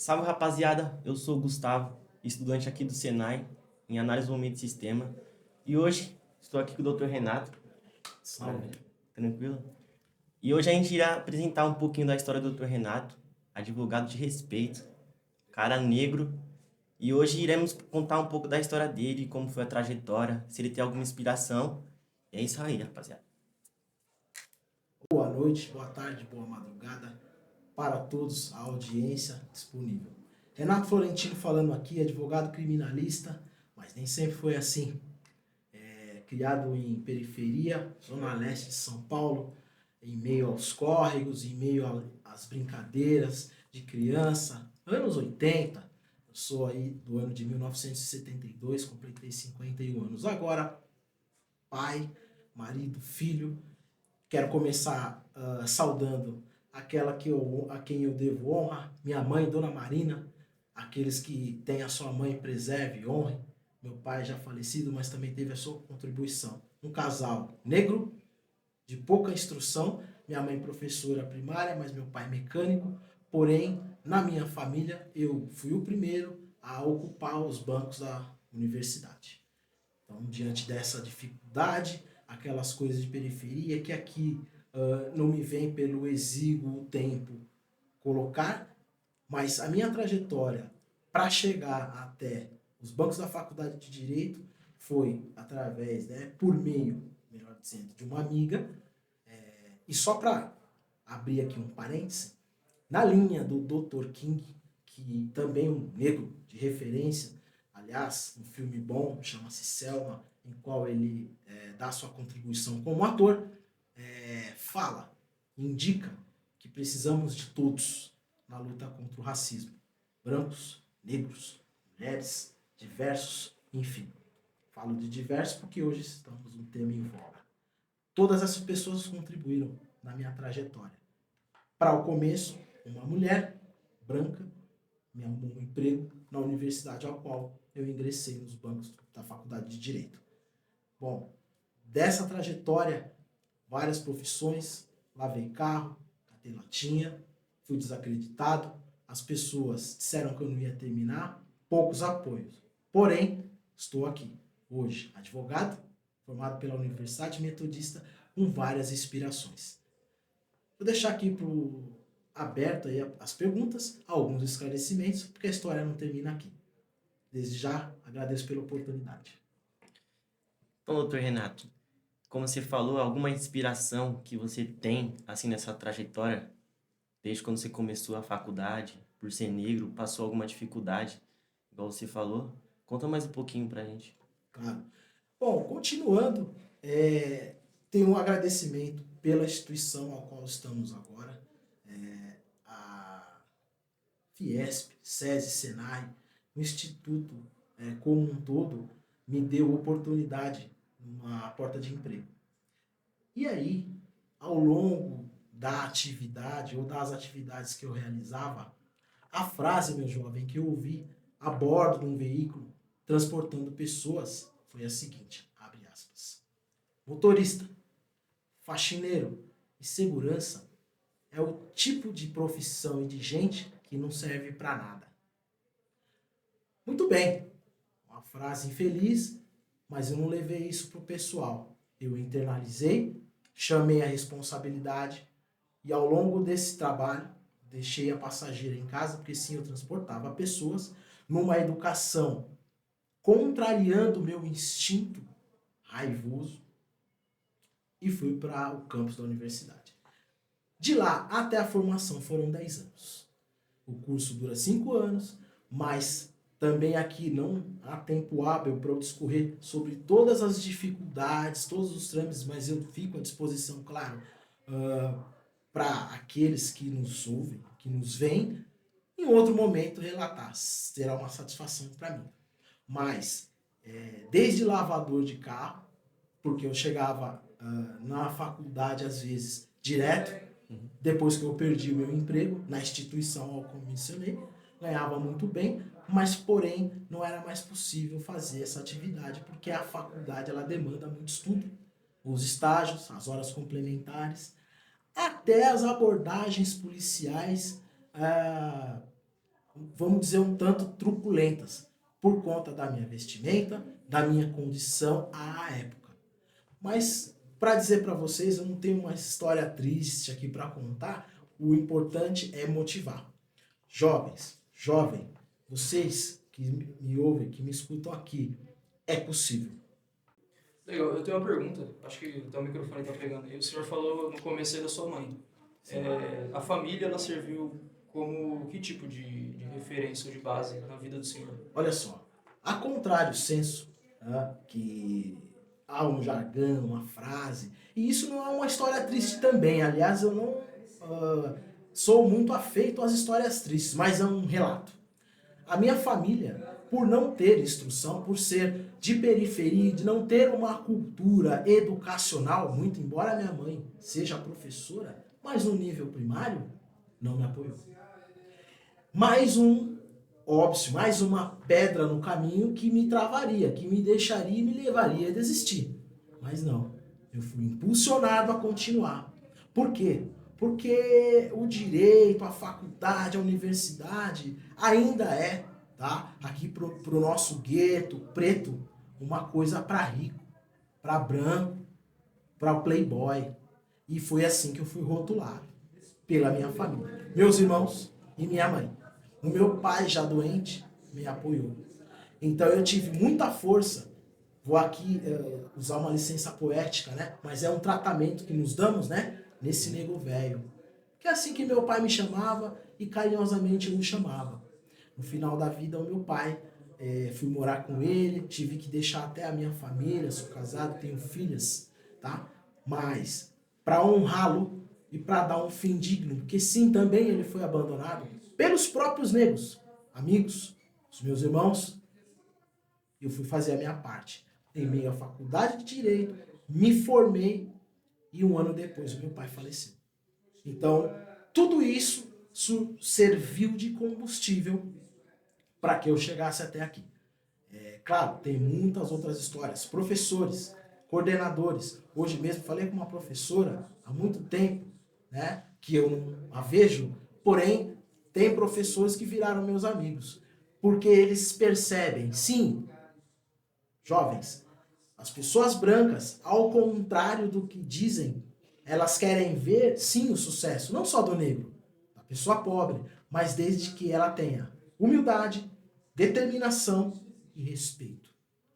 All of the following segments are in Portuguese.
Salve, rapaziada, eu sou o Gustavo, estudante aqui do Senai, em análise do momento de sistema, e hoje estou aqui com o Dr. Renato. Salve. Tranquilo? E hoje a gente irá apresentar um pouquinho da história do Dr. Renato, advogado de respeito, cara negro, e hoje iremos contar um pouco da história dele, como foi a trajetória, se ele tem alguma inspiração. E é isso aí, rapaziada. Boa noite, boa tarde, boa madrugada para todos, a audiência disponível. Renato Florentino falando aqui, advogado criminalista, mas nem sempre foi assim. Criado em periferia, zona leste de São Paulo, em meio aos córregos, em meio às brincadeiras de criança, anos 80. Eu sou aí do ano de 1972, completei 51 anos agora, pai, marido, filho. Quero começar saudando a quem eu devo honra, minha mãe, Dona Marina, aqueles que têm a sua mãe preserve e honre. Meu pai já falecido, mas também teve a sua contribuição. Um casal negro, de pouca instrução, minha mãe professora primária, mas meu pai mecânico. Porém, na minha família, eu fui o primeiro a ocupar os bancos da universidade. Então, diante dessa dificuldade, aquelas coisas de periferia que aqui não me vem pelo exíguo tempo colocar, mas a minha trajetória para chegar até os bancos da faculdade de Direito foi através, por meio, melhor dizendo, de uma amiga. E só para abrir aqui um parêntese, na linha do Dr. King, que também é um negro de referência, aliás, um filme bom, chama-se Selma, em qual ele dá sua contribuição como ator, fala, indica que precisamos de todos na luta contra o racismo. Brancos, negros, mulheres, diversos, enfim. Falo de diversos porque hoje estamos num tema em voga. Todas essas pessoas contribuíram na minha trajetória. Para o começo, uma mulher branca me arrumou um emprego na universidade ao qual eu ingressei nos bancos da faculdade de Direito. Bom, dessa trajetória, várias profissões, lavei carro, catei latinha, fui desacreditado, as pessoas disseram que eu não ia terminar, poucos apoios. Porém, estou aqui hoje, advogado, formado pela Universidade Metodista, com várias inspirações. Vou deixar aqui aberto aí as perguntas, alguns esclarecimentos, porque a história não termina aqui. Desde já, agradeço pela oportunidade. Então, doutor Renato, como você falou, alguma inspiração que você tem, assim, nessa trajetória, desde quando você começou a faculdade, por ser negro, passou alguma dificuldade, igual você falou? Conta mais um pouquinho pra gente. Claro. Bom, continuando, tenho um agradecimento pela instituição ao qual estamos agora, a Fiesp, SESI, Senai, o Instituto como um todo, me deu oportunidade numa porta de emprego. E aí, ao longo da atividade ou das atividades que eu realizava, a frase, meu jovem, que eu ouvi a bordo de um veículo transportando pessoas foi a seguinte, abre aspas. Motorista, faxineiro e segurança é o tipo de profissão e de gente que não serve para nada. Muito bem, uma frase infeliz, mas eu não levei isso pro pessoal. Eu internalizei, chamei a responsabilidade e ao longo desse trabalho deixei a passageira em casa, porque sim, eu transportava pessoas numa educação contrariando o meu instinto raivoso e fui para o campus da universidade. De lá até a formação foram 10 anos. O curso dura 5 anos, mas também aqui não há tempo hábil para eu discorrer sobre todas as dificuldades, todos os trâmites, mas eu fico à disposição, claro, para aqueles que nos ouvem, que nos veem, em outro momento relatar. Será uma satisfação para mim. Mas, desde lavador de carro, porque eu chegava na faculdade, às vezes, direto, depois que eu perdi o meu emprego na instituição ao qual mencionei, ganhava muito bem, mas porém não era mais possível fazer essa atividade porque a faculdade ela demanda muito estudo, os estágios, as horas complementares, até as abordagens policiais vamos dizer, um tanto truculentas, por conta da minha vestimenta, da minha condição à época. Mas, para dizer para vocês, eu não tenho uma história triste aqui para contar, o importante é motivar. Jovens, jovem, vocês que me ouvem, que me escutam aqui, é possível. Legal, eu tenho uma pergunta, acho que até o microfone está pegando aí. O senhor falou no começo aí da sua mãe. A família, ela serviu como que tipo de referência ou de base na vida do senhor? Olha só, a contrário senso, que há um jargão, uma frase, e isso não é uma história triste também, aliás, eu não sou muito afeito às histórias tristes, mas é um relato. A minha família, por não ter instrução, por ser de periferia, de não ter uma cultura educacional, muito embora minha mãe seja professora, mas no nível primário, não me apoiou. Mais um óbvio, mais uma pedra no caminho que me travaria, que me deixaria e me levaria a desistir. Mas não, eu fui impulsionado a continuar. Por quê? Porque o direito, a faculdade, a universidade ainda é, tá? Aqui pro nosso gueto preto, uma coisa para rico, para branco, para playboy. E foi assim que eu fui rotulado pela minha família, meus irmãos e minha mãe. O meu pai, já doente, me apoiou. Então eu tive muita força. Vou aqui usar uma licença poética, né? Mas é um tratamento que nos damos, né? Nesse nego velho. Que é assim que meu pai me chamava e carinhosamente eu o chamava. No final da vida, o meu pai, fui morar com ele, tive que deixar até a minha família, sou casado, tenho filhas, tá? Mas, para honrá-lo e para dar um fim digno, porque sim, também ele foi abandonado pelos próprios negros, amigos, os meus irmãos, eu fui fazer a minha parte. Terminei a faculdade de Direito, me formei e um ano depois o meu pai faleceu. Então, tudo isso serviu de combustível para que eu chegasse até aqui. Claro, tem muitas outras histórias. Professores, coordenadores. Hoje mesmo falei com uma professora há muito tempo, né, que eu não a vejo, porém, tem professores que viraram meus amigos. Porque eles percebem, sim, jovens, as pessoas brancas, ao contrário do que dizem, elas querem ver, sim, o sucesso, não só do negro, da pessoa pobre, mas desde que ela tenha humildade, determinação e respeito.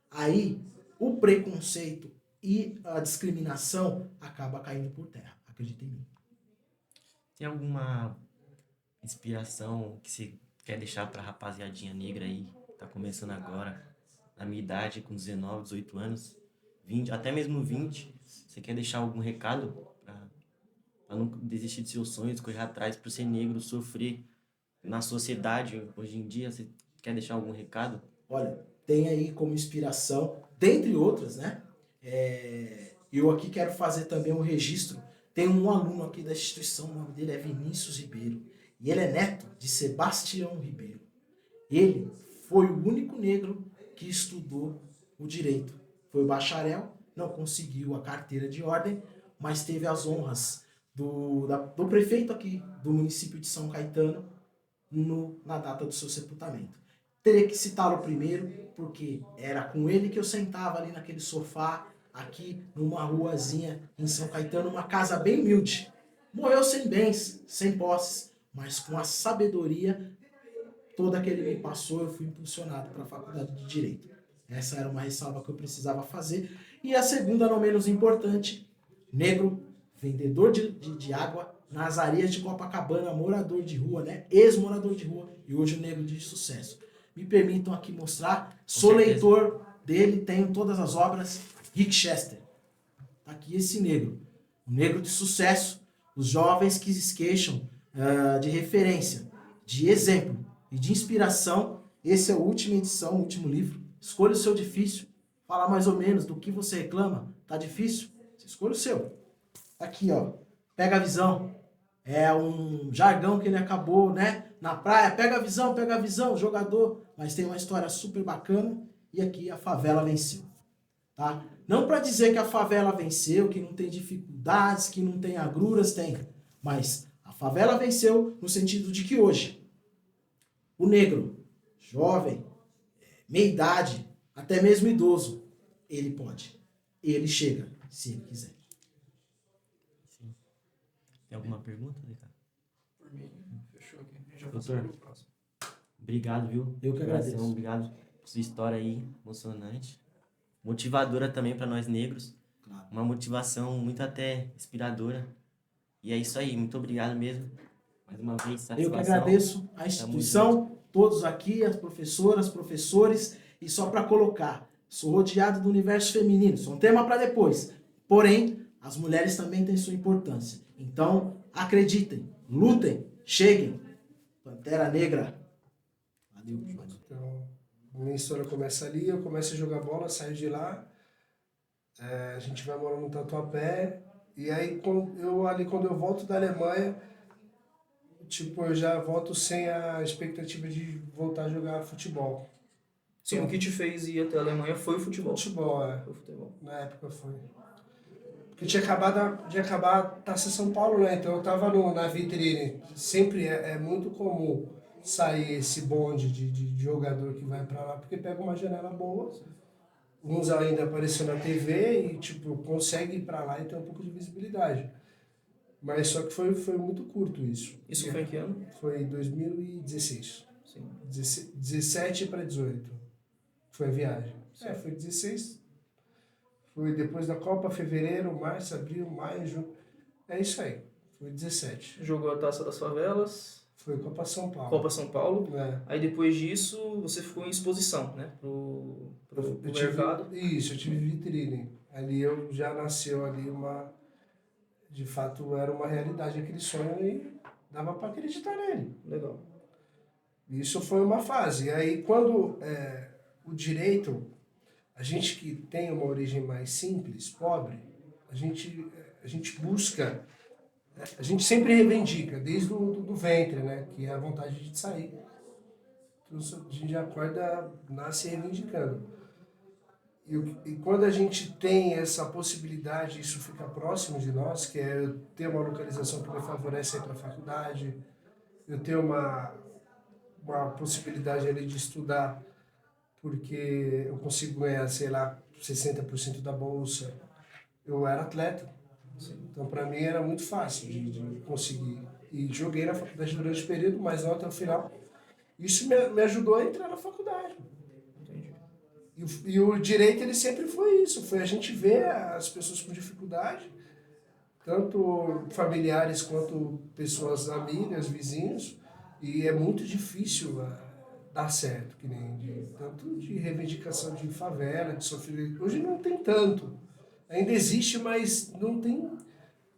Aí, o preconceito e a discriminação acaba caindo por terra. Acredita em mim. Tem alguma inspiração que você quer deixar pra rapaziadinha negra aí, que tá começando agora, na minha idade, com 19, 18 anos, 20, até mesmo 20, você quer deixar algum recado pra não desistir de seus sonhos, correr atrás, por ser negro, sofrer na sociedade hoje em dia? Você quer deixar algum recado? Olha, tem aí como inspiração, dentre outras, né? Eu aqui quero fazer também um registro. Tem um aluno aqui da instituição, o nome dele é Vinícius Ribeiro, e ele é neto de Sebastião Ribeiro. Ele foi o único negro que estudou o direito. Foi bacharel, não conseguiu a carteira de ordem, mas teve as honras do prefeito aqui do município de São Caetano na data do seu sepultamento. Teria que citá-lo primeiro, porque era com ele que eu sentava ali naquele sofá, aqui numa ruazinha em São Caetano, uma casa bem humilde. Morreu sem bens, sem posses, mas com a sabedoria toda que ele me passou, eu fui impulsionado para a faculdade de Direito. Essa era uma ressalva que eu precisava fazer. E a segunda, não menos importante, negro, vendedor de água nas areias de Copacabana, morador de rua, né? Ex-morador de rua e hoje um negro de sucesso. Me permitam aqui mostrar, sou leitor dele, tenho todas as obras, Rick Chester. Tá aqui esse negro, um negro de sucesso, os jovens que se queixam de referência, de exemplo e de inspiração. Esse é a última edição, o último livro. Escolha o seu difícil, fala mais ou menos do que você reclama. Tá difícil? Você escolha o seu. Aqui, ó, pega a visão. É um jargão que ele acabou, né? Na praia, pega a visão, jogador. Mas tem uma história super bacana. E aqui a favela venceu. Tá? Não para dizer que a favela venceu, que não tem dificuldades, que não tem agruras, tem. Mas a favela venceu no sentido de que hoje O negro, jovem, meia idade, até mesmo idoso, ele pode. Ele chega, se ele quiser. Sim. Tem alguma pergunta, Ricardo? Por mim, fechou aqui. A gente já Doutor. passou pro próximo. Obrigado, viu? Eu que Coração, agradeço. Obrigado por sua história aí, emocionante. Motivadora também para nós negros. Claro. Uma motivação muito até inspiradora. E é isso aí, muito obrigado mesmo. Mais uma vez, satisfação. Eu que agradeço a instituição, todos aqui, as professoras, professores, e só para colocar, sou rodeado do universo feminino, isso é um tema para depois. Porém, as mulheres também têm sua importância. Então, acreditem, lutem, cheguem. Pantera Negra. Valeu, João. Então, minha história começa ali, eu começo a jogar bola, saio de lá, a gente vai morar no Tatuapé, e aí quando eu volto da Alemanha, tipo, eu já volto sem a expectativa de voltar a jogar futebol. Sim, o que te fez ir até a Alemanha foi o futebol. Futebol, Foi o futebol. na época foi. Porque tinha acabado de acabar a Taça São Paulo, né? Então eu tava na vitrine. Sempre é muito comum sair esse bonde de jogador que vai pra lá, porque pega uma janela boa. Uns ainda aparecem na TV e, tipo, consegue ir pra lá e ter um pouco de visibilidade. Mas só que foi muito curto isso. Isso foi em que ano? Foi em 2016. Sim. 17 para 18. Foi a viagem. Foi 16. Foi depois da Copa, fevereiro, março, abril, maio, junho. É isso aí. Foi 17. Jogou a Taça das Favelas, Foi Copa São Paulo. Copa São Paulo. É. Aí depois disso você ficou em exposição, né? Pro Eu mercado. Isso, eu tive vitrine. Ali eu já nasceu ali uma... De fato, era uma realidade aquele sonho e dava para acreditar nele. Legal. Isso foi uma fase. E aí, quando o direito, a gente que tem uma origem mais simples, pobre, a gente busca, a gente sempre reivindica, desde do ventre, né? Que é a vontade de sair. Então, a gente acorda, nasce reivindicando. E quando a gente tem essa possibilidade, isso fica próximo de nós, que é eu ter uma localização que me favorece ir para a faculdade, eu ter uma possibilidade ali de estudar, porque eu consigo ganhar, sei lá, 60% da bolsa. Eu era atleta, então para mim era muito fácil de conseguir. E joguei na faculdade durante o período, mas não até o final. Isso me ajudou a entrar na faculdade. E o direito, ele sempre foi isso, foi a gente ver as pessoas com dificuldade, tanto familiares quanto pessoas amigas, vizinhos, e é muito difícil dar certo, que nem tanto de reivindicação de favela, de sofrer. Hoje não tem tanto, ainda existe, mas não tem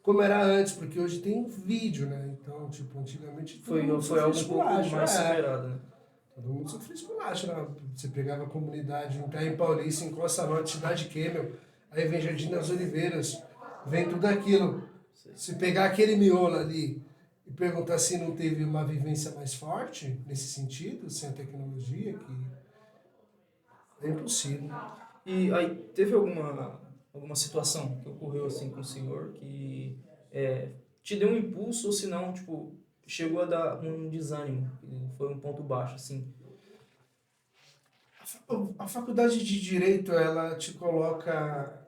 como era antes, porque hoje tem vídeo, né? Então, tipo, antigamente Foi algo um pouco mais superado, né? Todo mundo sofreu esculacho, né? Você pegava a comunidade, entrar em Paulista, em Costa Norte, Cidade Quêmel, aí vem Jardim das Oliveiras, vem tudo aquilo. Se pegar aquele miolo ali e perguntar se não teve uma vivência mais forte, nesse sentido, sem a tecnologia, que é impossível. E aí, teve alguma situação que ocorreu assim com o senhor que te deu um impulso ou se não, tipo, chegou a dar um desânimo, foi um ponto baixo, assim? A faculdade de Direito, ela te coloca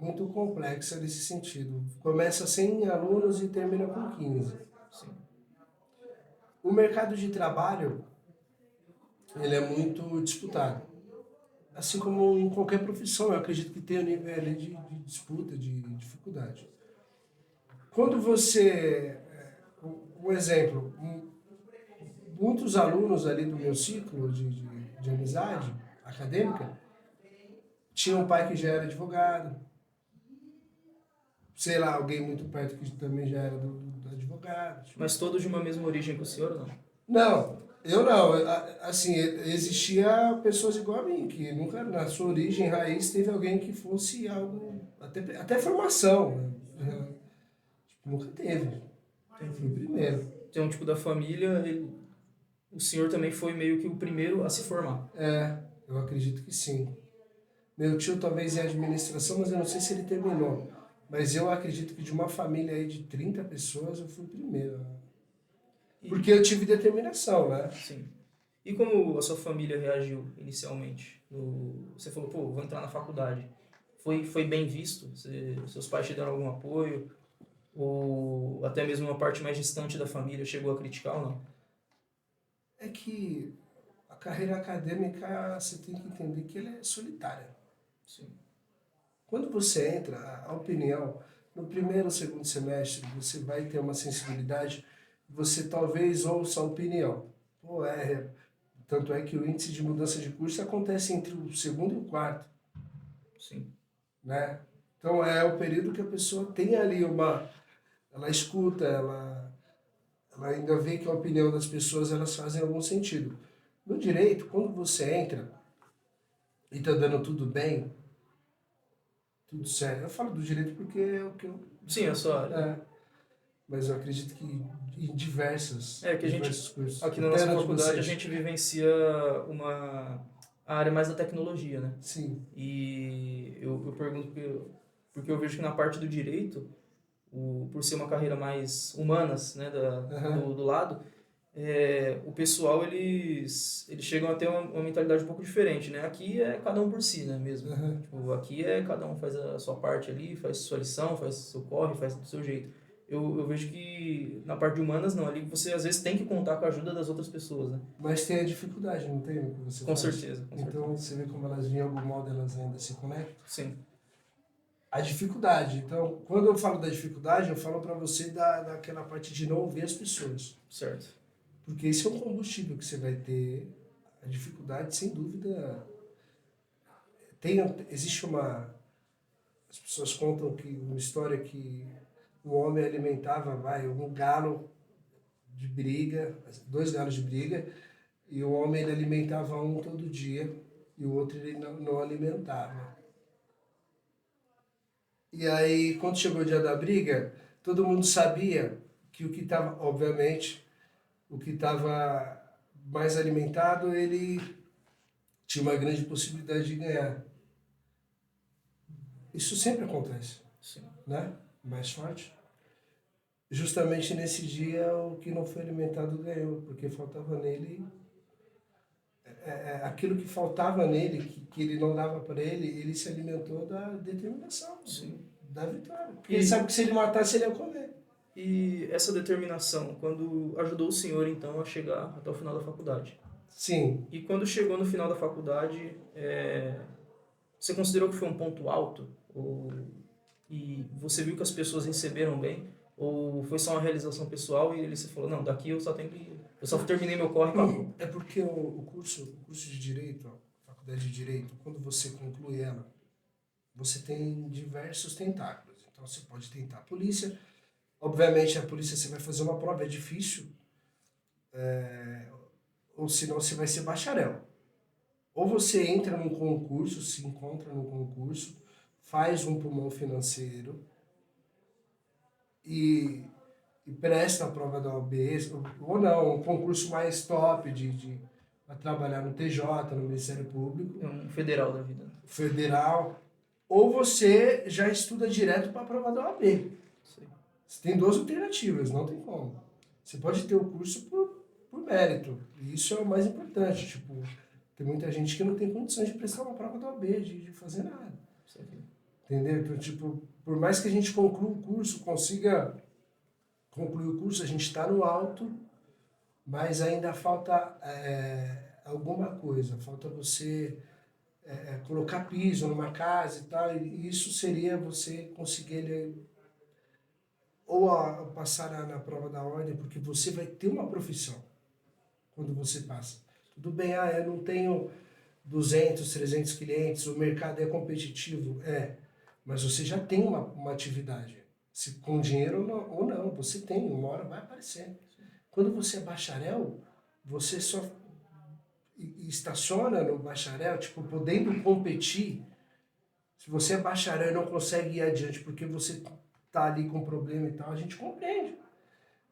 muito complexa nesse sentido. Começa sem alunos e termina com 15. Sim. O mercado de trabalho, ele é muito disputado. Assim como em qualquer profissão, eu acredito que tem um nível ali de disputa, de dificuldade. Quando você... Um exemplo, muitos alunos ali do meu ciclo de amizade acadêmica tinham um pai que já era advogado, sei lá, alguém muito perto que também já era do advogado. Mas todos de uma mesma origem que o senhor ou não? Não, eu não. Assim, existia pessoas igual a mim, que nunca, na sua origem raiz, teve alguém que fosse algo... Até formação, né? Tipo, nunca teve. Eu fui o primeiro. Então, tipo, da família, o senhor também foi meio que o primeiro a se formar. Eu acredito que sim. Meu tio talvez em administração, mas eu não sei se ele terminou. Mas eu acredito que de uma família aí de 30 pessoas, eu fui o primeiro. Porque eu tive determinação, né? Sim. E como a sua família reagiu inicialmente? Você falou, pô, vou entrar na faculdade. Foi bem visto? Seus pais te deram algum apoio? Ou até mesmo uma parte mais distante da família chegou a criticar ou não? É que a carreira acadêmica, você tem que entender que ela é solitária. Sim. Quando você entra, a opinião, no primeiro ou segundo semestre, você vai ter uma sensibilidade, você talvez ouça a opinião. Pô, tanto é que o índice de mudança de curso acontece entre o segundo e o quarto, Sim. né? Então é o período que a pessoa tem ali ela escuta, ela ainda vê que a opinião das pessoas elas fazem algum sentido. No direito, quando você entra e está dando tudo bem, tudo certo. Eu falo do direito porque é o que eu. Sim, a sua área. É, mas eu acredito que em Que a gente, diversos cursos. aqui na Até nossa de faculdade, a vocês. gente vivencia a área mais da tecnologia, né? Sim. E eu pergunto porque eu vejo que na parte do direito, por ser uma carreira mais humanas, né, Aham. do lado, o pessoal, eles chegam a ter uma mentalidade um pouco diferente, né? Aqui é cada um por si, né, mesmo. Aham. Tipo, aqui é cada um faz a sua parte ali, faz sua lição, faz seu corre, faz do seu jeito. Eu vejo que na parte de humanas, não, ali você às vezes tem que contar com a ajuda das outras pessoas, né? Mas tem a dificuldade, não tem, no que você Com faz? certeza, com Então certeza. você vê como elas, em algum modo, elas ainda se conectam. Sim, A dificuldade. Então, quando eu falo da dificuldade, eu falo para você daquela parte de não ouvir as pessoas. certo. Porque esse é um combustível que você vai ter. A dificuldade, sem dúvida, existe uma. As pessoas contam que uma história que o homem alimentava, um galo de briga, 2 galos de briga, e o homem ele alimentava um todo dia e o outro ele não alimentava. E aí, quando chegou o dia da briga, todo mundo sabia que o que estava, obviamente, o que estava mais alimentado, ele tinha uma grande possibilidade de ganhar. Isso sempre acontece, Sim. né? Mais forte. Justamente nesse dia, o que não foi alimentado ganhou, porque faltava nele aquilo que faltava nele, que ele não dava para ele se alimentou da determinação, Sim. da vitória. Porque ele sabe que se ele matasse, ele ia comer. E essa determinação, quando ajudou o senhor, então, a chegar até o final da faculdade? Sim. E quando chegou no final da faculdade, você considerou que foi um ponto alto? E você viu que as pessoas receberam bem? Ou foi só uma realização pessoal e você falou, não, daqui eu só tenho que... Eu só terminei meu corre e acabou. É porque o curso de Direito, a faculdade de Direito, quando você conclui ela, você tem diversos tentáculos. Então você pode tentar a polícia. Obviamente a polícia você vai fazer uma prova, é difícil. Ou senão você vai ser bacharel. Ou você entra num concurso, se encontra num concurso, faz um pulmão financeiro e presta a prova da OAB, ou não, um concurso mais top para trabalhar no TJ, no Ministério Público, É um federal da vida. federal, ou você já estuda direto para a prova da OAB. Sei. Você tem duas alternativas, não tem como. Você pode ter o curso por mérito, e isso é o mais importante. Tipo, tem muita gente que não tem condições de prestar uma prova da OAB, de fazer nada. Sei. Entendeu? Então, tipo, por mais que a gente conclua o curso, consiga concluir o curso, a gente está no alto, mas ainda falta alguma coisa. Falta você colocar piso numa casa e tal, e isso seria você conseguir passar na prova da ordem, porque você vai ter uma profissão quando você passa. Tudo bem, eu não tenho 200, 300 clientes, o mercado é competitivo, mas você já tem uma atividade. Se com dinheiro ou não, você tem, uma hora vai aparecer. Quando você é bacharel, você só estaciona no bacharel, tipo, podendo competir. Se você é bacharel e não consegue ir adiante porque você tá ali com problema e tal, a gente compreende.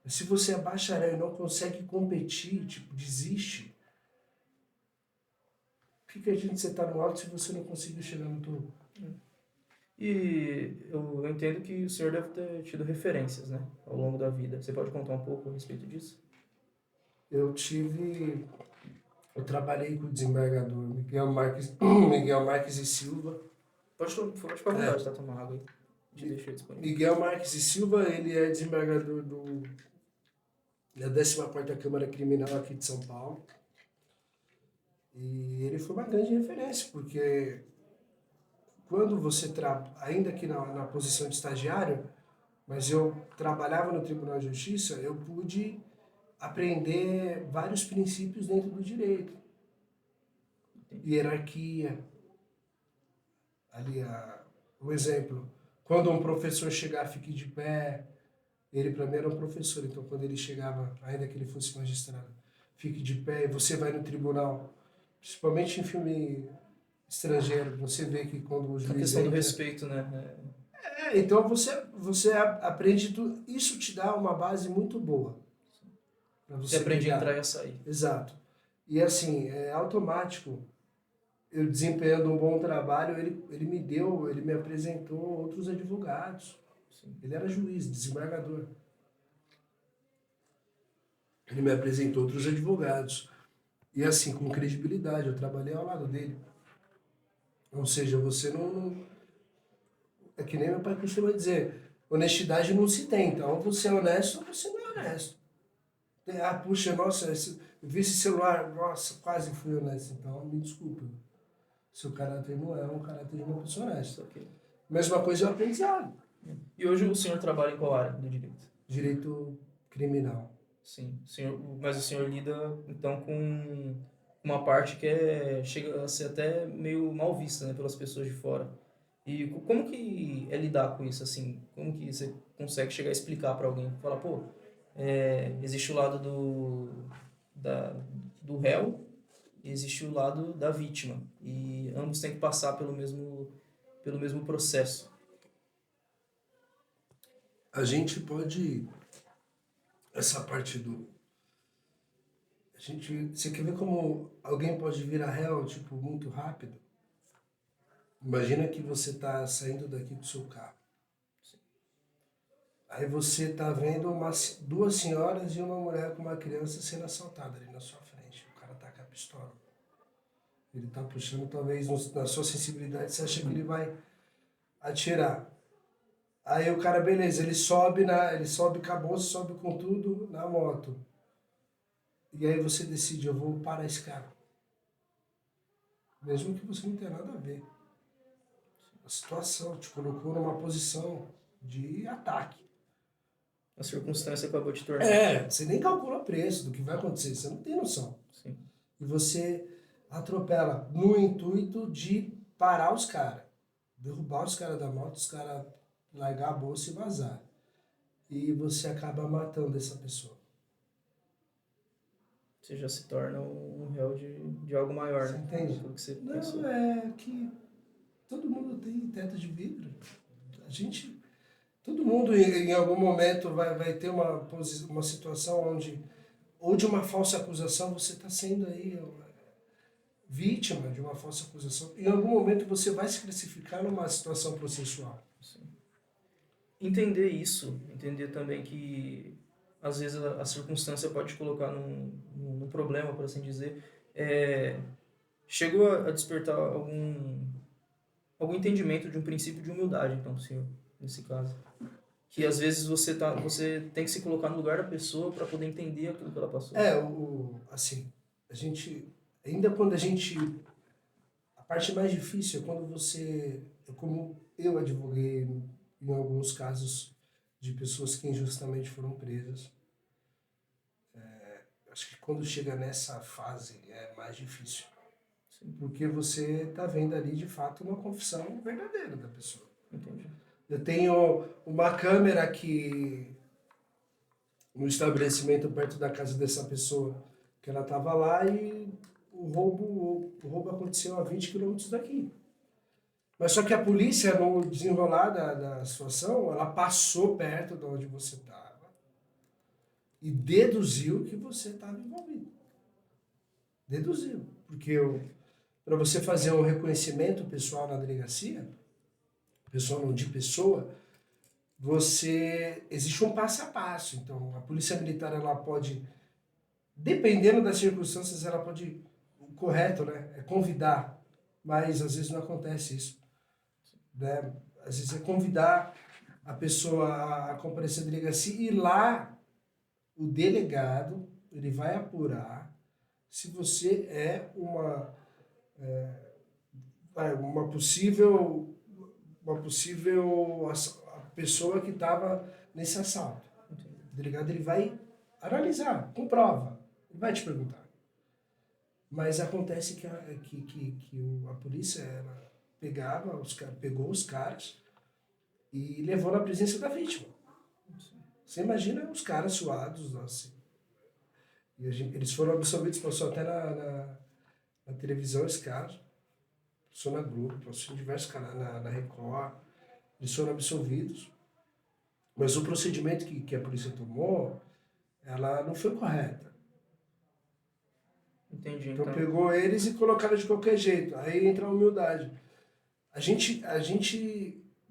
Mas se você é bacharel e não consegue competir, tipo, desiste, por que adianta você estar no alto se você não conseguir chegar no topo? E eu entendo que o senhor deve ter tido referências, né, ao longo da vida. Você pode contar um pouco a respeito disso? Eu tive Eu trabalhei com o desembargador Miguel Marques e Silva. Pode ficar à vontade, tá? Tomar água aí. Te deixei disponível. Miguel Marques e Silva, ele é desembargador da 14ª Câmara Criminal aqui de São Paulo. E ele foi uma grande referência, porque quando você ainda aqui na posição de estagiário, mas eu trabalhava no Tribunal de Justiça, eu pude aprender vários princípios dentro do direito. Hierarquia. Ali, um exemplo, quando um professor chegar, fique de pé. Ele, para mim, era um professor, então quando ele chegava, ainda que ele fosse magistrado, fique de pé, e você vai no tribunal, principalmente em filme estrangeiro, você vê que quando o A juiz questão do entra, respeito, né? então você aprende tudo. Isso te dá uma base muito boa. Pra Você aprende a lidar. entrar e a sair. Exato. E assim, é automático. Eu desempenhando um bom trabalho, ele me apresentou outros advogados. Sim. Ele era juiz, desembargador. Ele me apresentou outros advogados. E assim, com credibilidade, eu trabalhei ao lado dele. Ou seja, você não... É que nem meu pai costuma dizer, honestidade não se tem. Então, você é honesto ou você não é honesto. Puxa, nossa, eu vi esse celular, nossa, quase fui honesto. Então, me desculpa. Seu caráter não é um caráter de uma pessoa honesta. Ok. Mesma coisa é o aprendizado. E hoje o senhor trabalha em qual área do direito? Direito criminal. Sim, mas o senhor lida então com uma parte que chega a ser até meio mal vista, né, pelas pessoas de fora. E como que é lidar com isso, assim? Como que você consegue chegar a explicar para alguém? Falar, pô, existe o lado do réu e existe o lado da vítima. E ambos têm que passar pelo mesmo processo. A gente pode... Essa parte do... Você quer ver como alguém pode virar réu, tipo, muito rápido? Imagina que você está saindo daqui com o seu carro. Aí você está vendo duas senhoras e uma mulher com uma criança sendo assaltada ali na sua frente. O cara tá com a pistola. Ele tá puxando, talvez, na sua sensibilidade, você acha que ele vai atirar. Aí o cara, beleza, ele sobe com a bolsa, sobe com tudo na moto. E aí você decide, eu vou parar esse cara. Mesmo que você não tenha nada a ver. A situação te colocou numa posição de ataque. A circunstância acabou de tornar. Você nem calcula o preço do que vai acontecer, você não tem noção. Sim. E você atropela no intuito de parar os caras. Derrubar os caras da moto, os caras largar a bolsa e vazar. E você acaba matando essa pessoa. Você já se torna um réu de algo maior, Você né? entende? Aquilo que você pensou. Não, é que todo mundo tem teto de vidro. Todo mundo em algum momento vai ter uma situação onde, ou de uma falsa acusação, você está sendo aí vítima de uma falsa acusação. Em algum momento você vai se classificar numa situação processual. Sim. Entender isso, entender também que às vezes a circunstância pode te colocar num problema, por assim dizer. Chegou a despertar algum entendimento de um princípio de humildade, então, senhor, nesse caso. Que às vezes você tem que se colocar no lugar da pessoa para poder entender aquilo que ela passou. Assim, ainda quando a parte mais difícil é quando como eu advoguei em alguns casos de pessoas que injustamente foram presas. Acho que quando chega nessa fase é mais difícil. Sim. Porque você está vendo ali, de fato, uma confissão verdadeira da pessoa. Entendi. Eu tenho uma câmera aqui no estabelecimento perto da casa dessa pessoa, que ela estava lá e o roubo aconteceu a 20 quilômetros daqui. Mas só que a polícia, no desenrolar da situação, ela passou perto de onde você estava e deduziu que você estava envolvido. Deduziu. Porque para você fazer um reconhecimento pessoal na delegacia, pessoal não de pessoa, existe um passo a passo. Então, a polícia militar, ela pode, dependendo das circunstâncias, ela pode correto, né? É convidar, mas às vezes não acontece isso, né? Às vezes é convidar a pessoa a comparecer à delegacia e lá o delegado ele vai apurar se você é uma possível a pessoa que estava nesse assalto. O delegado ele vai analisar, com prova, ele vai te perguntar. Mas acontece que a polícia ela pegou os caras e levou na presença da vítima. Você imagina os caras suados, assim. E eles foram absolvidos, passou até na televisão esse caso, passou na Globo, passou em diversos canais, na Record. Eles foram absolvidos, mas o procedimento que a polícia tomou, ela não foi correta. Entendi, Então então. pegou eles e colocaram de qualquer jeito. Aí entra a humildade. A gente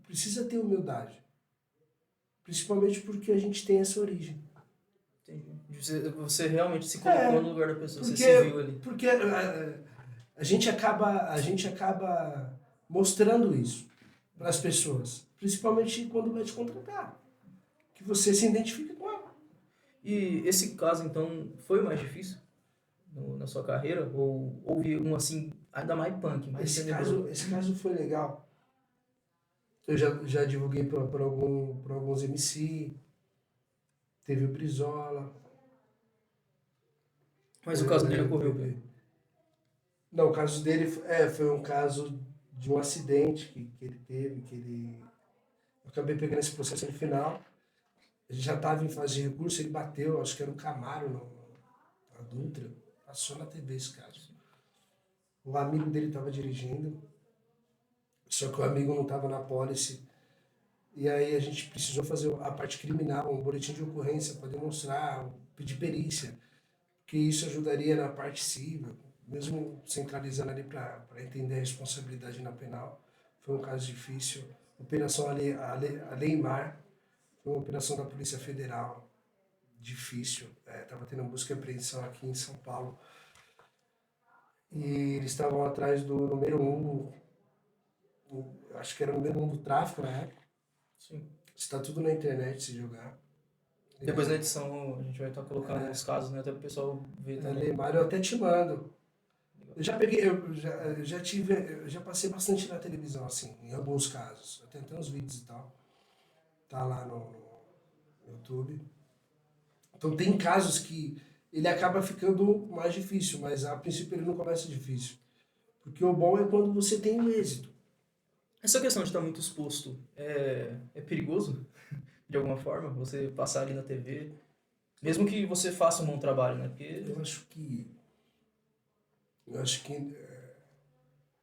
precisa ter humildade. Principalmente porque a gente tem essa origem. Entendi. Você realmente se colocou no lugar da pessoa, você se viu ali. Porque a gente acaba mostrando isso para as pessoas. Principalmente quando vai te contratar. Que você se identifique com ela. E esse caso, então, foi o mais difícil na sua carreira? Ou houve um, assim, ainda mais punk? Mais tenebroso? Esse caso foi legal. Eu já divulguei para alguns MC. Teve o Brizola. Mas o caso dele ocorreu bem. Não, o caso dele foi um caso de um acidente que ele teve, eu acabei pegando esse processo no final. Ele já estava em fase de recurso, ele bateu, acho que era um Camaro na Dutra. Passou na TV esse caso. O amigo dele estava dirigindo, só que o amigo não estava na pólice. E aí a gente precisou fazer a parte criminal, um boletim de ocorrência para demonstrar, pedir perícia, que isso ajudaria na parte civil, mesmo centralizando ali para entender a responsabilidade na penal. Foi um caso difícil. Operação Aleimar, foi uma operação da Polícia Federal, difícil. Estava tendo busca e apreensão aqui em São Paulo. E eles estavam atrás do número 1, acho que era o número 1 do tráfico na época. Sim. Está tudo na internet se jogar. Depois na edição a gente vai estar colocando os casos, né? Até o pessoal ver também. Aleimar, eu até te mando. Eu já peguei, eu já passei bastante na televisão, assim, em alguns casos. Eu tenho até uns vídeos e tal. Tá lá no YouTube. Então tem casos que ele acaba ficando mais difícil, mas a princípio ele não começa difícil. Porque o bom é quando você tem um êxito. Essa questão de estar muito exposto é perigoso, de alguma forma? Você passar ali na TV, mesmo que você faça um bom trabalho, né? Porque... Eu acho que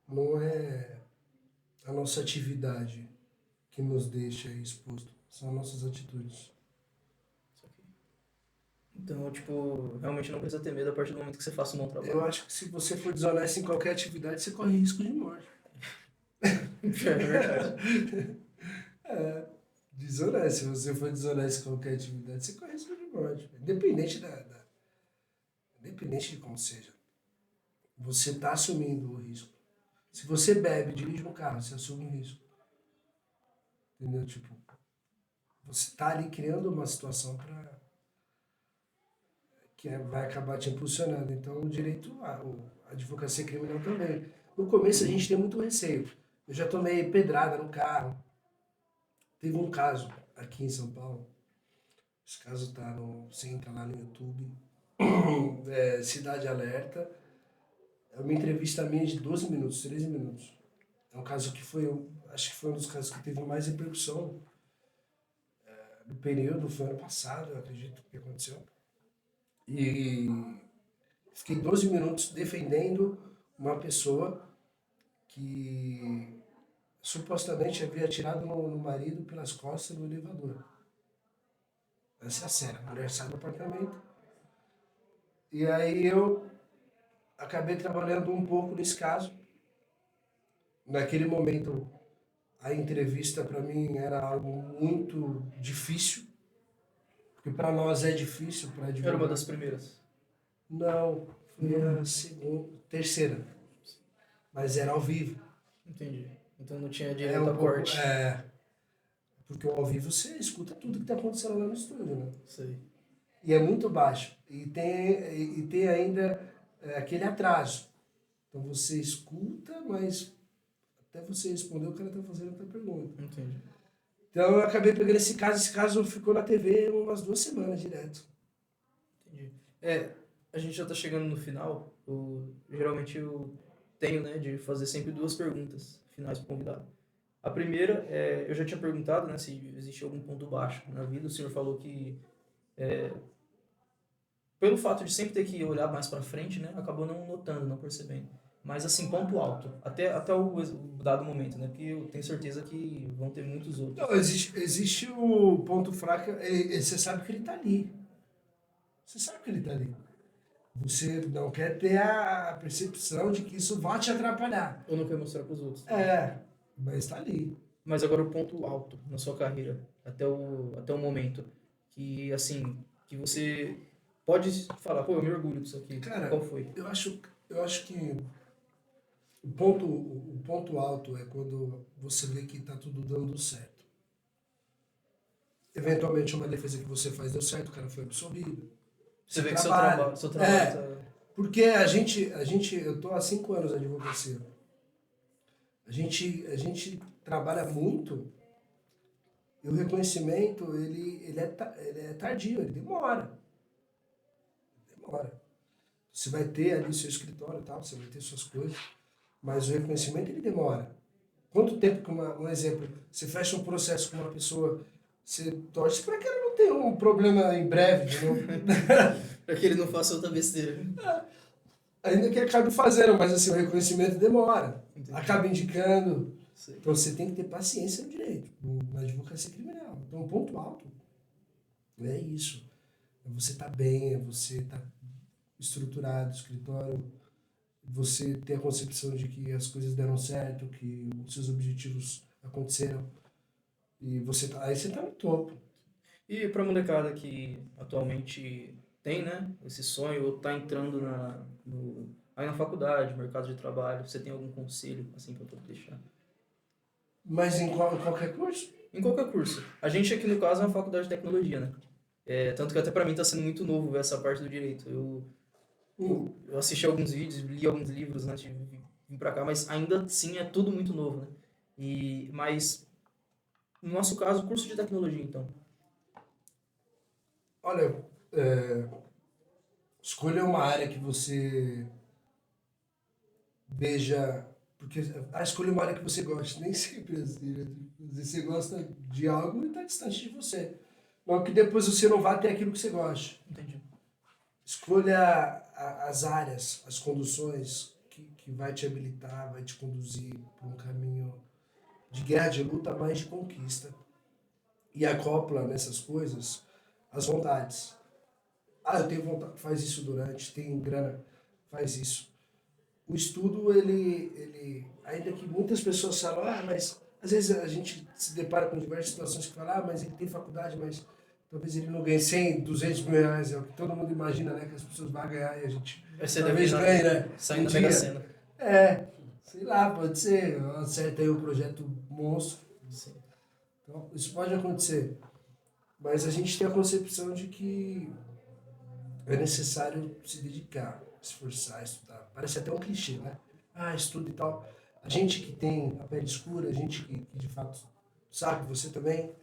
não é a nossa atividade que nos deixa exposto, são nossas atitudes. Então, tipo, realmente não precisa ter medo a partir do momento que você faça um bom trabalho. Eu acho que se você for desonesto em qualquer atividade, você corre risco de morte. É verdade. Desonesto. Se você for desonesto em qualquer atividade, você corre risco de morte. Independente independente de como seja. Você está assumindo o risco. Se você bebe, dirige um carro, você assume o risco. Entendeu? Tipo, você está ali criando uma situação que vai acabar te impulsionando. Então, o direito, a advocacia criminal também. No começo, a gente tem muito receio. Eu já tomei pedrada no carro. Teve um caso aqui em São Paulo. Esse caso tá você entra lá no YouTube. Cidade Alerta. É uma entrevista minha de 12 minutos, 13 minutos. É um caso que acho que foi um dos casos que teve mais repercussão no período, foi ano passado, eu acredito que aconteceu. E fiquei 12 minutos defendendo uma pessoa que supostamente havia atirado no marido pelas costas no elevador. Essa é a cena. A mulher sai do apartamento. E aí eu acabei trabalhando um pouco nesse caso. Naquele momento, a entrevista para mim era algo muito difícil. Porque para nós é difícil. Era uma das primeiras. Não, Foi a segunda, terceira. Mas era ao vivo. Entendi. Então não tinha É direito um a pouco, corte. porque ao vivo você escuta tudo que está acontecendo lá no estúdio, né? Sei. E é muito baixo. E tem ainda aquele atraso. Então você escuta, mas até você responder o cara está fazendo outra pergunta. Entendi. Então eu acabei pegando esse caso ficou na TV umas 2 semanas direto. Entendi. A gente já tá chegando no final. Geralmente eu tenho, né, de fazer sempre 2 perguntas finais pro convidado. A primeira, eu já tinha perguntado, né, se existe algum ponto baixo na vida. O senhor falou que, pelo fato de sempre ter que olhar mais para frente, né, acabou não notando, não percebendo. Mas, assim, ponto alto, até o dado momento, né, porque eu tenho certeza que vão ter muitos outros. Não, existe o ponto fraco, você sabe que ele está ali. Você sabe que ele está ali. Você não quer ter a percepção de que isso vai te atrapalhar. Eu não quero mostrar para os outros. Mas está ali. Mas agora o ponto alto na sua carreira, até o momento, que, assim, que você pode falar, pô, eu me orgulho disso aqui. Cara, Qual foi? eu acho que o ponto alto é quando você vê que está tudo dando certo. Eventualmente uma defesa que você faz deu certo, o cara foi absolvido. Você vê que trabalha. seu trabalho tá... Porque eu estou há 5 anos na advocacia. A gente trabalha muito e o reconhecimento ele é tardio, ele demora. Você vai ter ali seu escritório e tal, você vai ter suas coisas, mas o reconhecimento ele demora. Quanto tempo que um exemplo, você fecha um processo com uma pessoa, você torce para que ela não tenha um problema em breve, de novo. Para que ele não faça outra besteira. Ainda que acabe fazendo, mas assim, o reconhecimento demora. Entendi. Acaba indicando. Sei. Então você tem que ter paciência no direito, na advocacia criminal. Então o ponto alto é isso. É você estar bem, é você estar estruturado, escritório, você ter a concepção de que as coisas deram certo, que os seus objetivos aconteceram. E aí você está no topo. E para a molecada que atualmente tem, né, esse sonho, ou tá entrando aí na faculdade, mercado de trabalho, você tem algum conselho, assim, para eu deixar? Mas em qualquer curso? Em qualquer curso. A gente aqui, no caso, é uma faculdade de tecnologia, né? Tanto que até para mim tá sendo muito novo ver essa parte do direito. Eu assisti alguns vídeos, li alguns livros antes de vir para cá, mas ainda assim é tudo muito novo, né? Mas, no nosso caso, curso de tecnologia, então. Olha, escolha uma área que você veja, porque escolha uma área que você gosta, nem sempre é assim, né? Às vezes você gosta de algo e está distante de você. Mas que depois você não vá ter aquilo que você gosta. Entendi. Escolha as áreas, as conduções que vai te habilitar, vai te conduzir para um caminho de guerra, de luta, mais de conquista. E acopla nessas coisas as vontades. Eu tenho vontade, faz isso durante, tem grana, faz isso. O estudo, ele ainda que muitas pessoas falam, mas às vezes a gente se depara com diversas situações que falam, mas ele tem faculdade, mas talvez ele não ganhe 100, 200 mil reais, é o que todo mundo imagina, né, que as pessoas vão ganhar e a gente Vai ser talvez ganhe, né? Saindo da dia. Mega Sena. Sei lá, pode ser, acerta aí um projeto monstro. Sim. Então, isso pode acontecer. Mas a gente tem a concepção de que é necessário se dedicar, esforçar, estudar. Parece até um clichê, né? Estuda e tal. A gente que tem a pele escura, a gente que de fato sabe, você também,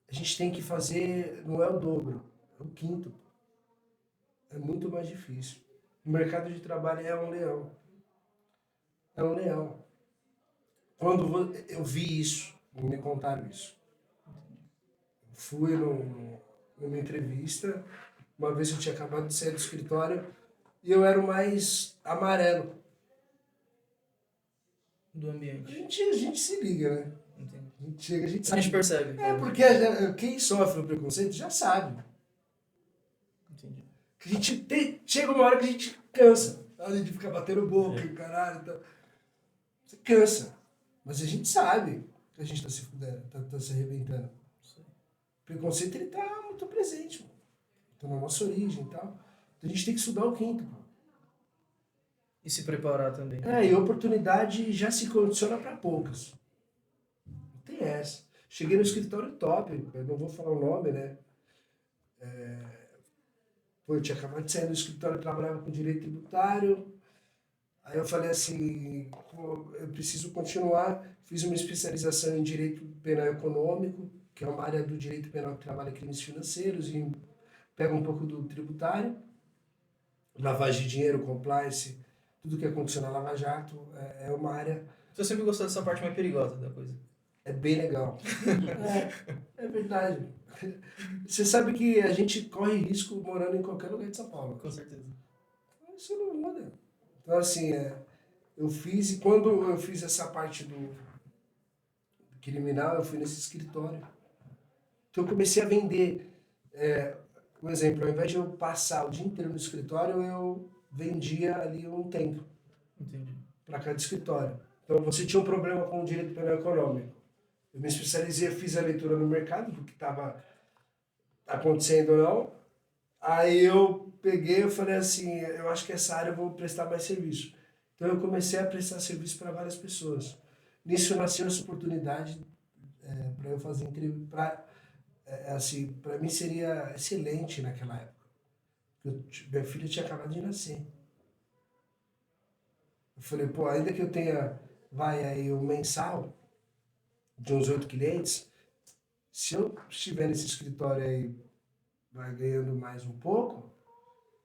a gente tem que fazer, não é o dobro, é o quinto. É muito mais difícil. O mercado de trabalho é um leão. É um leão. Quando eu vi isso, me contaram isso. Fui numa entrevista, uma vez eu tinha acabado de sair do escritório e eu era o mais amarelo. Do ambiente. A gente se liga, né? Entendi. A gente chega, a gente A sabe. gente percebe. Porque quem sofre o preconceito já sabe. Entendi. Que a gente chega uma hora que a gente cansa. Ali de ficar batendo boca e caralho. Então, você cansa. Mas a gente sabe que a gente tá se fudendo, tá se arrebentando. O preconceito, ele tá muito presente, mano. Tá na nossa origem e tal. Então a gente tem que estudar o quinto, pô. E se preparar também. E oportunidade já se condiciona para poucas. Não tem essa. Cheguei no escritório top, eu não vou falar o nome, né? Pô, eu tinha acabado de sair do escritório, eu trabalhava com direito tributário. Aí eu falei assim, pô, eu preciso continuar. Fiz uma especialização em direito penal econômico, que é uma área do direito penal que trabalha crimes financeiros e pega um pouco do tributário, lavagem de dinheiro, compliance, tudo que aconteceu na Lava Jato, é uma área, Você sempre gostou dessa parte mais perigosa da coisa. é bem legal. É verdade. Você sabe que a gente corre risco morando em qualquer lugar de São Paulo. Com certeza. Isso não muda. Então, assim, eu fiz, e quando eu fiz essa parte do criminal, eu fui nesse escritório. Então, eu comecei a vender. Por exemplo, ao invés de eu passar o dia inteiro no escritório, eu vendia ali um tempo Entendi. para cada escritório. Então, você tinha um problema com o direito penal econômico. Eu me especializei, fiz a leitura no mercado, do que estava acontecendo ou não. Aí eu peguei e falei assim, eu acho que essa área eu vou prestar mais serviço. Então eu comecei a prestar serviço para várias pessoas. Nisso nasceu essa oportunidade para eu fazer entrevista. Assim, para mim seria excelente naquela época. Minha filha tinha acabado de nascer. Eu falei, pô, ainda que eu tenha, vai aí, um mensal de uns 8 clientes, se eu estiver nesse escritório aí, vai ganhando mais um pouco,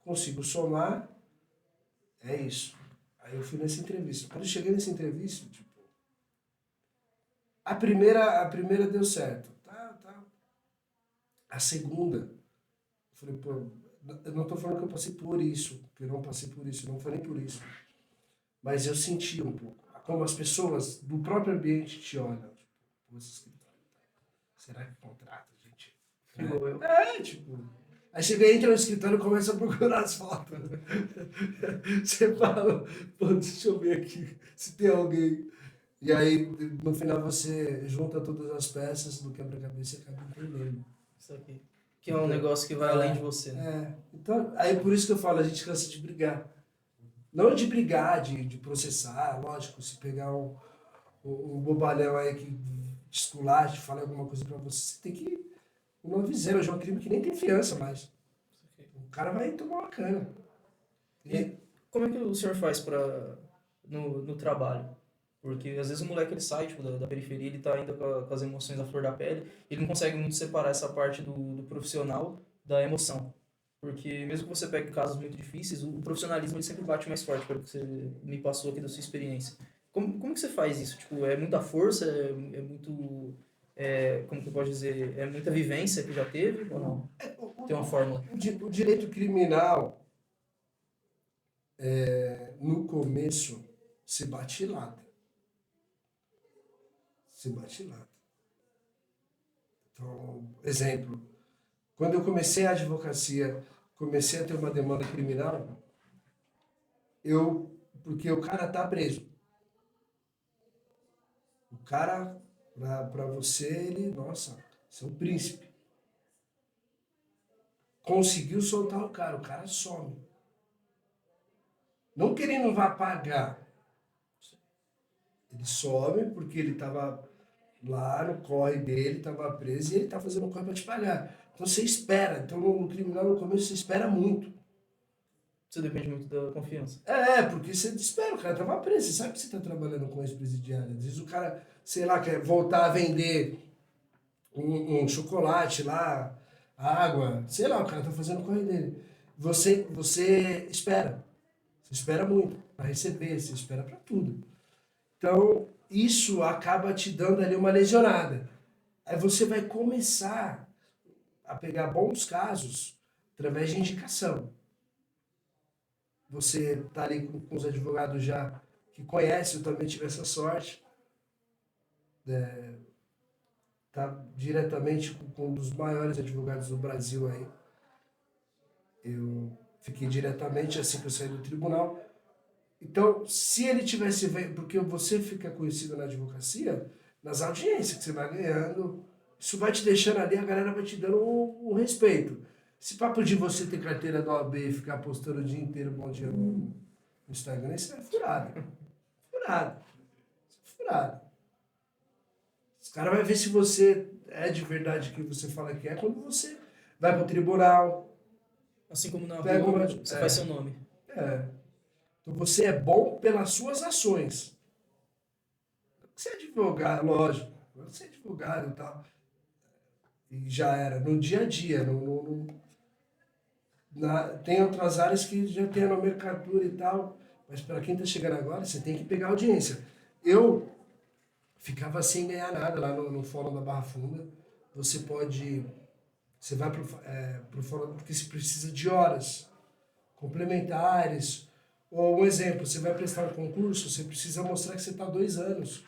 consigo somar, é isso. Aí eu fui nessa entrevista. Quando eu cheguei nessa entrevista, tipo, a primeira deu certo. Tá. A segunda, eu falei, pô, eu não tô falando que eu passei por isso, que eu não passei por isso, não foi nem por isso. Mas eu senti um pouco, como as pessoas do próprio ambiente te olham. Tipo, pô, esse escritório, será que contrata, gente? Igual eu. Tipo... Aí você entra no escritório e começa a procurar as fotos. Você fala, pô, deixa eu ver aqui se tem alguém. E aí, no final, você junta todas as peças do quebra-cabeça e acaba entendendo. Isso aqui. Que é um negócio que vai além de você, né? Então, aí por isso que eu falo, a gente cansa de brigar. Não de brigar, de processar, lógico, se pegar um bobalhão aí que esculacha, fala alguma coisa pra você, você tem que não avisar, hoje é um crime que nem tem fiança mais. O cara vai tomar uma cana. E como é que o senhor faz no trabalho? Porque às vezes o moleque ele sai tipo, da periferia, ele tá ainda com as emoções à flor da pele, ele não consegue muito separar essa parte do profissional da emoção. Porque mesmo que você pegue casos muito difíceis, o profissionalismo ele sempre bate mais forte, pelo que você me passou aqui da sua experiência. Como que você faz isso? Tipo, é muita força, é muito... como que eu posso dizer? É muita vivência que já teve ou não? Tem uma fórmula? O direito criminal, no começo, se bate lata. Então, exemplo, quando eu comecei a advocacia, comecei a ter uma demanda criminal, porque o cara tá preso. O cara, pra você, ele, nossa, você é um príncipe. Conseguiu soltar o cara some. Não que ele não vá pagar. Ele some porque ele estava lá no corre dele, estava preso e ele está fazendo um corre para te pagar. Então você espera. Então no criminal no começo você espera muito. Isso depende muito da confiança. Porque você espera, o cara estava preso, você sabe que você está trabalhando com ex-presidiário. Às vezes o cara, sei lá, quer voltar a vender um chocolate lá, água, sei lá, o cara está fazendo o corre dele. Você espera. Você espera muito para receber, você espera para tudo. Então, isso acaba te dando ali uma lesionada. Aí você vai começar a pegar bons casos através de indicação. Você está ali com os advogados já que conhecem, eu também tive essa sorte. Tá diretamente com um dos maiores advogados do Brasil aí. Eu fiquei diretamente assim que eu saí do tribunal. Então, se ele tivesse... Porque você fica conhecido na advocacia, nas audiências que você vai ganhando, isso vai te deixando ali, a galera vai te dando um respeito. Esse papo de você ter carteira da OAB e ficar postando o dia inteiro bom dia, não no Instagram, isso é furado. Furado. Furado. Os caras vão ver se você é de verdade o que você fala que é quando você vai pro tribunal. Assim como na Pega rua, uma- você é. faz seu nome. É. Então você é bom pelas suas ações. Você é advogado, lógico. Você é advogado e tal. E já era. No dia a dia. Tem outras áreas que já tem a nomenclatura e tal. Mas para quem está chegando agora, você tem que pegar audiência. Eu ficava sem ganhar nada lá no Fórum da Barra Funda. Você pode... Você vai pro fórum porque se precisa de horas complementares. Ou um exemplo, você vai prestar um concurso, você precisa mostrar que você está 2 anos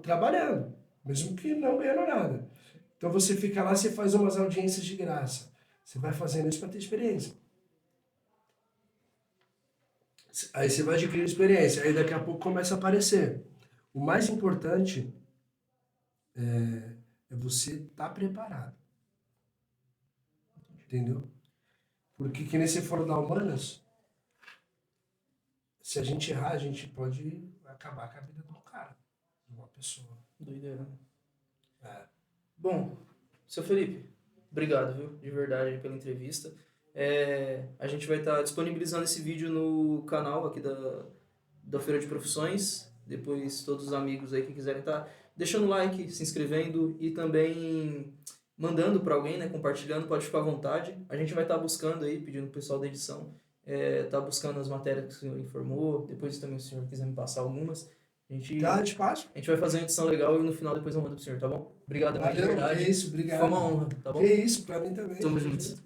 trabalhando, mesmo que não ganhando nada. Então você fica lá, você faz umas audiências de graça. Você vai fazendo isso para ter experiência. Aí você vai adquirindo experiência, aí daqui a pouco começa a aparecer. O mais importante é você estar preparado. Entendeu? Porque que nem você for da Humanas, se a gente errar, a gente pode acabar com a vida de um cara, de uma pessoa. Doideira. É. Bom, seu Felipe, obrigado, viu? De verdade pela entrevista. A gente vai estar disponibilizando esse vídeo no canal aqui da Feira de Profissões. Depois todos os amigos aí que quiserem estar deixando like, se inscrevendo e também mandando para alguém, né? Compartilhando, pode ficar à vontade. A gente vai estar buscando aí, pedindo pro pessoal da edição, tá buscando as matérias que o senhor informou. Depois também se o senhor quiser me passar algumas. A gente Passo. vai fazer uma edição legal e no final depois eu mando pro senhor, tá bom? Obrigado, de Valeu, verdade. é isso, obrigado. Foi uma honra, tá bom? É isso, pra mim também. Tamo juntos.